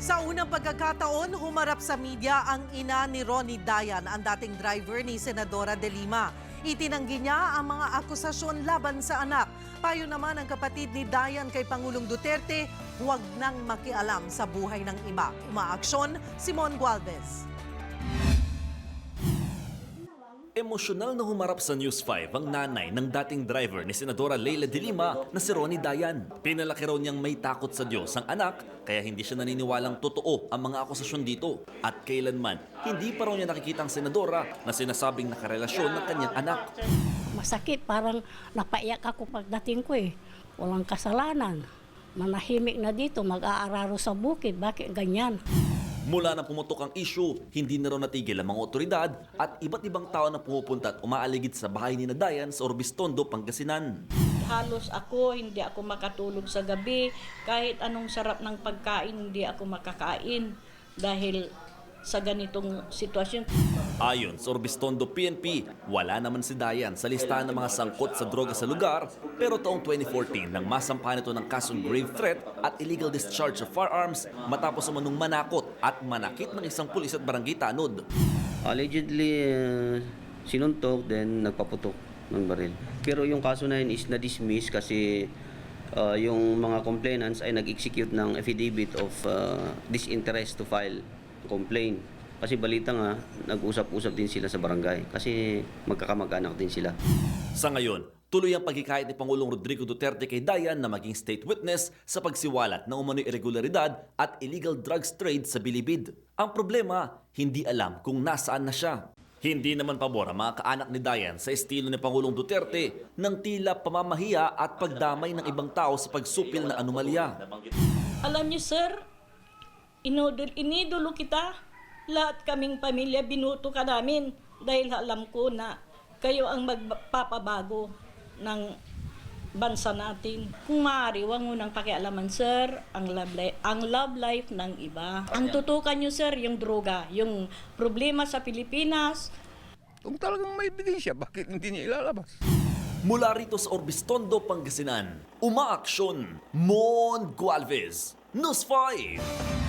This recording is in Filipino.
Sa unang pagkakataon, humarap sa media ang ina ni Ronnie Dayan, ang dating driver ni Senadora De Lima. Itinanggi niya ang mga akusasyon laban sa anak. Payo naman ang kapatid ni Dayan kay Pangulong Duterte, huwag nang makialam sa buhay ng iba. Umaaksyon, Simon Gualvez. Emosyonal na humarap sa News 5 ang nanay ng dating driver ni Senadora Leila De Lima na si Ronnie Dayan. Pinalaki raw niyang may takot sa Diyos ang anak, kaya hindi siya naniniwalang totoo ang mga akusasyon dito. At kailanman, hindi pa raw niya nakikita ang senadora na sinasabing nakarelasyon ng kanyang anak. Masakit, parang napaiyak ako pagdating ko eh. Walang kasalanan. Manahimik na dito, mag-aararo sa bukid. Bakit ganyan? Mula na pumutok ang issue, hindi na raw natigil ang mga otoridad at iba't ibang tao na pumupunta at umaaligid sa bahay ni Dayan sa Orbistondo, Pangasinan. Halos ako, hindi ako makatulog sa gabi. Kahit anong sarap ng pagkain, hindi ako makakain dahil sa ganitong sitwasyon. Ayon sa Orbistondo PNP, wala naman si Dayan sa listahan ng mga sangkot sa droga sa lugar, pero taong 2014 nang masampahan ito ng kasong grave threat at illegal discharge of firearms matapos umanong manakot at manakit ng isang pulis at barangay tanod. Allegedly, sinuntok, then nagpaputok ng baril. Pero yung kaso na yun is na-dismiss kasi yung mga complainants ay nag-execute ng affidavit of disinterest to file complaint. Kasi balita nga, nag-usap-usap din sila sa barangay kasi magkakamag-anak din sila. Sa ngayon, tuloy ang pagkikait ni Pangulong Rodrigo Duterte kay Dayan na maging state witness sa pagsiwalat ng umano'y irregularidad at illegal drugs trade sa Bilibid. Ang problema, hindi alam kung nasaan na siya. Hindi naman pabor ang mga kaanak ni Dayan sa estilo ni Pangulong Duterte ng tila pamamahiya at pagdamay ng ibang tao sa pagsupil na anomalya. Alam niyo sir, inidulo kita. Lahat kaming pamilya binuto ka namin dahil alam ko na kayo ang magpapabago ng bansa natin. Kung maaari, huwag mo nang pakialaman, sir, ang love life ng iba. Ang tutukan nyo, sir, yung droga, yung problema sa Pilipinas. Kung talagang may ebidensya, bakit hindi niya ilalabas? Mula rito sa Orbistondo, Pangasinan, umaaksyon, Mon Gualvez, News 5.